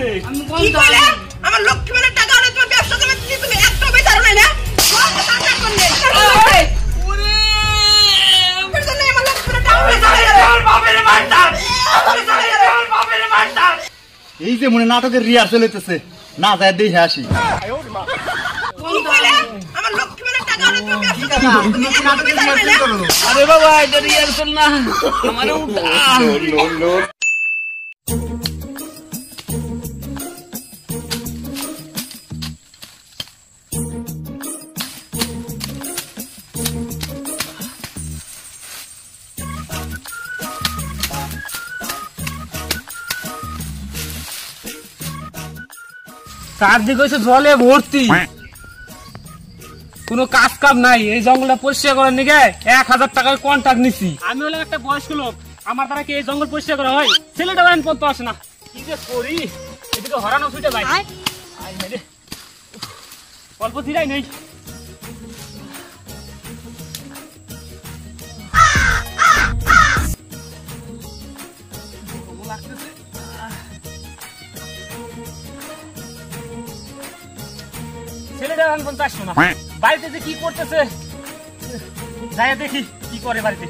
হইছে কি কইলে আমার লক্ষ্মী মানে টাকা অনেক তোমার ব্যবসা করে দিছি তুমি একটা বেচারো না না টাকা করলে ওরে বেটা নেই আমার লক্ষ্মী মানে টাকা আমার বাপের মারতা আমার বাপের মারতা এই যে মনে নাটকের রিহার্সাল হইতেছে না যায় দেখে আসি কি কইলে আমার লক্ষ্মী মানে টাকা অনেক তোমার ব্যবসা করে দিছি আরে বাবা এটা রিহার্সাল না আমারে উঠা চারদিকে হচ্ছে জলে ভর্তি কোনো কাজ কাম নাই এই জঙ্গলটা পরিষ্কার করার নিকে 1000 টাকার কন্ট্রাক্ট নিছি আমি হলাম একটা বয়স্ক লোক আমার দ্বারা কি এই জঙ্গল পরিষ্কার করা হয় ছেলেটা বান পর্যন্ত আসে না কি যে করি এদিকে হরানো ছুটে ভাই অল্প ধীরাই নেই ছেলেটা বান পর্যন্ত আসো না বাড়িতে যে কি করতেছে যাই দেখি কি করে বাড়িতে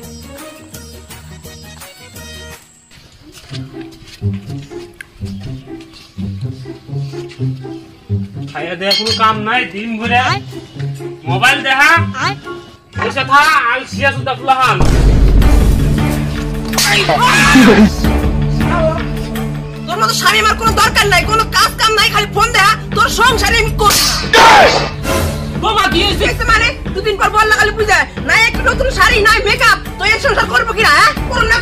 খাইয়া দেয়া কোনো কাম নাই দিন ভরে মোবাইল দেখা বসে থা আলসিয়া সুদা ফুলাহান তোর মতো স্বামী আমার কোনো দরকার নাই কোনো কাজ কাম নাই খালি ফোন দেখা তোর সংসারে আমি করি বাবা কি হইছে মানে দুদিন পর বল লাগালি পূজা না একটু নতুন শাড়ি নাই মেকআপ তো এই সংসার করবো কিনা হ্যাঁ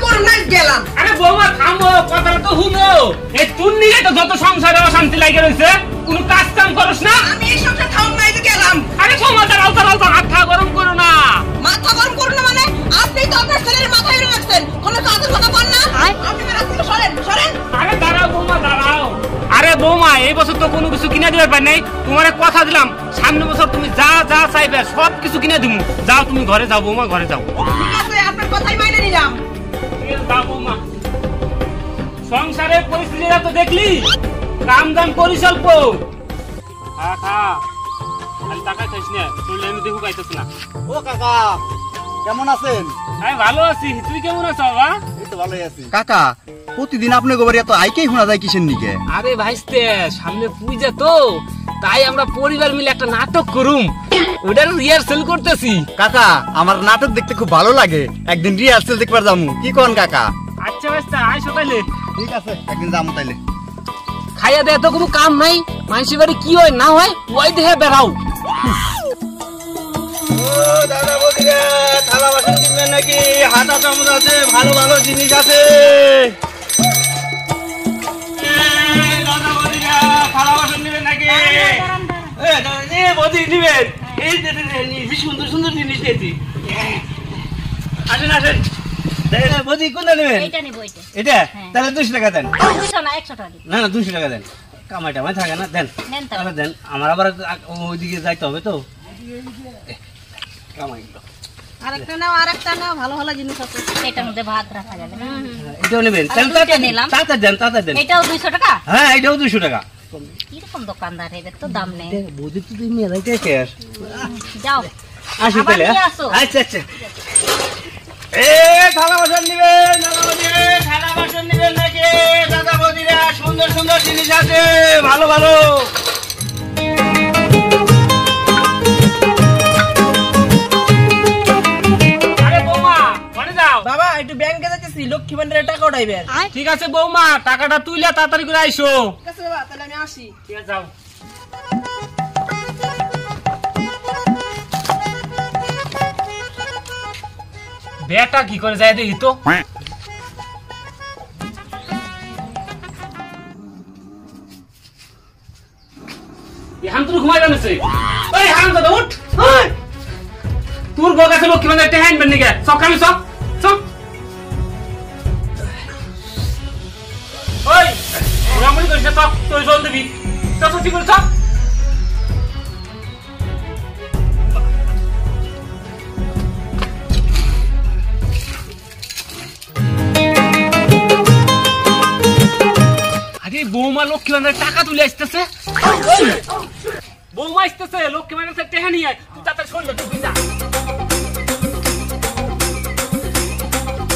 করুন না গেলাম আরে বৌমা থামো কথাটা তো শুনো এই তুই নিয়ে তো যত সংসারে অশান্তি লাগে রয়েছে কোনো কাজ কাম করস না আমি এই সংসার খাওয়াম নাই যে গেলাম আরে বৌমা দাঁড়াও মাথা গরম করো না মানে আপনি তো আপনার ছেলের মাথায় এনে রাখছেন কোনো কাজের কথা বল না আপনি মেরা থেকে সরেন আরে দাঁড়াও বৌমা দাঁড়াও আরে বৌমা এই বছর তো কোনো কিছু কিনে দিবার পাই নাই তোমারে কথা দিলাম সামনের বছর তুমি যা যা চাইবে সব কিছু কিনে দিমু যাও তুমি ঘরে যাও বৌমা ঘরে যাও ঠিক আছে আপনার কথাই মাইনে নিলাম যাও বৌমা সংসারের পরিস্থিতিটা তো দেখলি কাম দাম করি স্বল্প খা খালি টাকা চাইছ না তুই আমি দেখু পাইতেছ না ও কাকা কেমন আছেন আমি ভালো আছি তুই কেমন আছো বাবা এই তো ভালোই আছি কাকা প্রতিদিন আপনি গোবর এত আইকেই শোনা যায় কিসের নিকে আরে ভাইস্তে সামনে পূজা তো তাই আমরা পরিবার মিলে একটা নাটক করুম ওটার রিহার্সাল করতেছি কাকা আমার নাটক দেখতে খুব ভালো লাগে একদিন রিহার্সাল দেখবার যামু কি কোন কাকা আচ্ছা ভাইস্তে আয় সকালে ঠিক আছে একদিন যামু তাইলে খাইয়া দেয়া তো কোনো কাম নাই মানুষের বাড়ি কি হয় না হয় ওই দেখে বেড়াও দাদা বদিরা থালা বাসন কিনবেন নাকি হাতা চামচ আছে ভালো ভালো জিনিস আছে দাদা বদিরা থালা বাসন নিবেন নাকি বদি নিবেন এই সুন্দর সুন্দর জিনিস দিয়েছি আসেন বদি কোনটা নেবেন এটা তাহলে 200 টাকা দেন না 200 টাকা দেন কামাই টামাই থাকে না দেন তাহলে দেন আমার আবার ওইদিকে যাইতে হবে তো কামাই আরেকটা নাও ভালো ভালো জিনিস আছে এটার মধ্যে ভাত রাখা যাবে না এটাও নেবেন তাড়াতাড়ি দেন এটাও 200 টাকা হ্যাঁ এটাও 200 টাকা কিরকম দোকানদার এদের তো দাম নেই বৌদি তো তুমি মেলাইতে শেষ যাও আসি তাহলে আচ্ছা থালা বাসন নিবেন নাকি দাদা বৌদিরা সুন্দর সুন্দর জিনিস আছে ভালো ভালো আরে বৌমা ঘরে যাও বাবা একটু ব্যাংকে যাচ্ছি লক্ষ্মী ভান্ডারের টাকা উঠাইবেন ঠিক আছে বৌমা টাকাটা তুইলা তাড়াতাড়ি করে আইসো ঠিক আছে বাবা তাহলে আমি আসি ঠিক আছে যাও বেটা কি করে যায় দেখি তো এখন তুই ঘুমাই জানিস ওই হান দাদা উঠ তোর গো কাছে লক্ষ্মী ভান্ডার টেহাইন বেন নিকে সকালে সব ওই রামুনি করিস না তুই জল দিবি ঠিক করে সব বৌমা লক্ষ্মী ভান্ডারে টাকা তুলে আসতেছে। বৌমা আসতেছে, লক্ষ্মী ভান্ডার টেহা নিয়ে তুই তাড়াতাড়ি শরীরে ঢুকবি যা।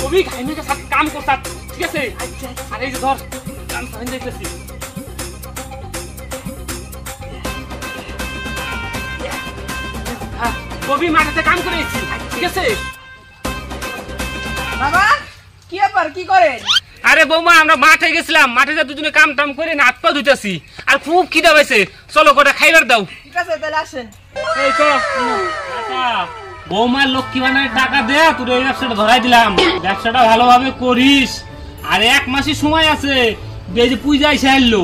কবি খাইমেকে সাথে কাম করতাম, ঠিক আছে? আর এই যে ধর কাম সাইন দেখতেছি। কবি মাঠেতে কাম করে এসেছি, ঠিক আছে? বাবা কি ব্যাপার, কি করেন? আরে বৌমা আমরা মাঠে গেছিলাম, মাঠে যা দুজনে কাম টাম করে না হাত পা ধুইতেছি, আর খুব খিদা পাইছে, চলো কটা খাইবার দাও। ঠিক আছে তাহলে আসেন। এই তো বৌমার লক্ষ্মী ভান্ডারে টাকা দে, তোর এই ব্যবসাটা ধরাই দিলাম, ব্যবসাটা ভালোভাবে করিস। আর 1 মাসের সময় আছে, এই যে পূজা এসে আসলো,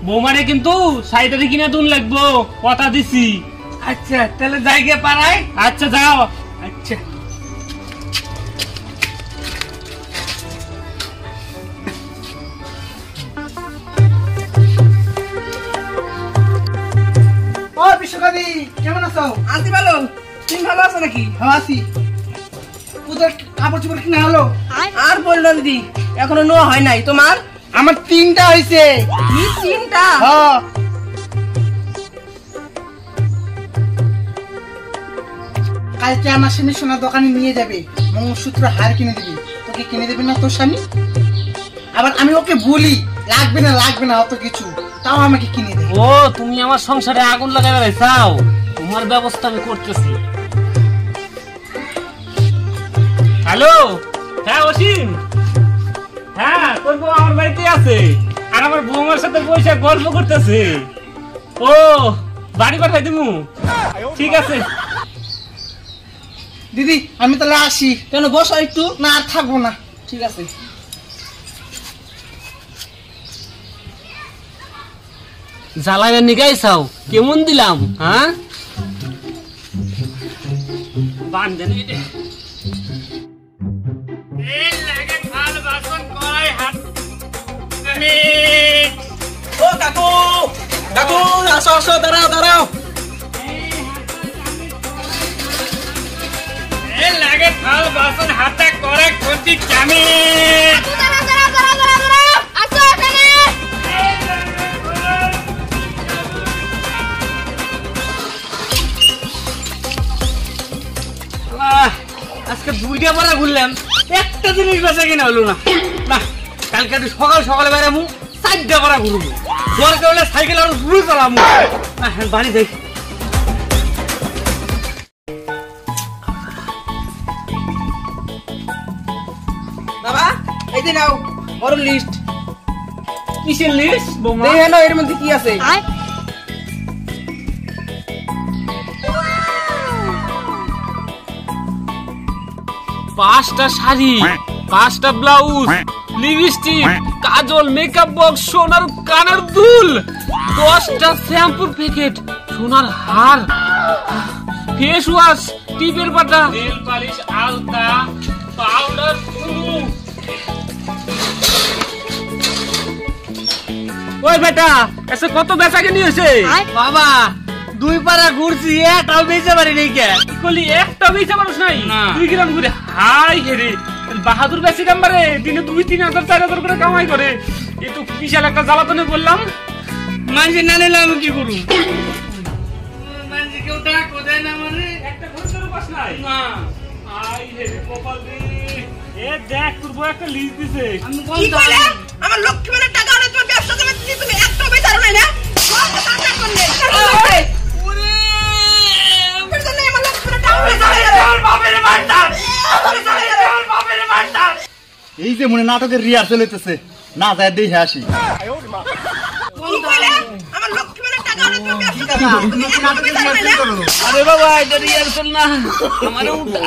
বৌমারে কিন্তু শাড়িটারে কিনে দুন লাগবো, কথা দিছি। আচ্ছা তাহলে যাই গিয়ে পাড়ায়। আচ্ছা যাও। আচ্ছা ও বিশ্বকাদি কেমন আছো? আছি ভালো, তুমি ভালো আছো নাকি? হ্যাঁ আছি। পূজার কাপড় চোপড় কিনা হলো? আর বললো দিদি, এখনো নেওয়া হয় নাই। তোমার? আমার 3টা হয়েছে। কি 3টা? হ্যাঁ কালকে আমার স্বামী সোনার দোকানে নিয়ে যাবে, মঙ্গলসূত্র হার কিনে দিবি। তোকে কিনে দেবে না তোর স্বামী? আবার আমি ওকে বলি লাগবে না অত কিছু, তাও আমাকে কিনে দেবে। ও তুমি আমার সংসারে আগুন লাগাই চাও, তোমার ব্যবস্থা আমি করতেছি। হ্যালো, হ্যাঁ অসীম, হ্যাঁ তোর বউ আমার বাড়িতে আছে, আর আমার বৌমার সাথে বসে গল্প করতেছে। ও বাড়ি পাঠাই দিমু, ঠিক আছে। দিদি আমি তাহলে আসি। কেন বসো একটু। না আর থাকবো না। ঠিক আছে। জ্বালায় নিগাই চাও কেমন দিলাম, হ্যাঁ বান্ধেন ও কাকু, কাকু আসো আসো, দাঁড়াও দাঁড়াও। লাগে থাল বাসন হাতে করে কোটি চামি। আজকে 2টা পাড়া ঘুরলাম, একটা জিনিস বেচা কিনা হলো না। না কালকে একটু সকাল সকালে বেড়ামু, 4টা পাড়া ঘুরবো, দরকার হলে সাইকেল আর ঘুরে চালামু। বাড়ি যাই। বাবা এই যে নাও বড় লিস্ট। কিসের লিস্ট বৌমা? দেখে নাও এর মধ্যে কি আছে। 5টা শাড়ি, 5টা ব্লাউজ, লিপস্টিক, কাজল, মেকআপ বক্স, সোনার কানের দুল, 10টা শ্যাম্পুর প্যাকেট, সোনার হার, ফেস ওয়াশ, টিপের পাতা, নেল পালিশ, আলতা, পাউডার, ওই বেটা এসে কত বেচা কিনি হয়েছে? বাবা 2 পাড়া ঘুরছি, একটাও বেচতে পারি নাই। কে কলি একটা বেচা মানুষ নাই? না। 2 গ্রাম ঘুরে হাই হেরে বাহাদুর বেশি কামবারে, দিনে 2-3 হাজার 4 হাজার করে কামাই করে। এ তো বিশাল একটা জ্বালাতনে বললাম। মানুষের না নিলে আমি কি করবো? মানুষ কেউ টাকা কোথায় না মানে একটা খরচের উপাস নাই না। হাই হেরে কপাল রে। এ দেখ তোর বউ একটা লিস্ট দিছে। আমি কি বলে? আমার লক্ষ্মী মানে টাকা হলে তোমার ব্যবসা করে দিচ্ছি, তুমি একটাও বেচারো নাই না? এই যে মনে নাটকের রিহার্সেল হইতেছে, না যায় দেখে আসি। আমার লক্ষ্মী মানে টাকা হলে তোমার ব্যবসা করে দিচ্ছি, তুমি একটাও বেচারো নাই না? আরে বাবা এটা রিহার্সাল না, আমার উঠা।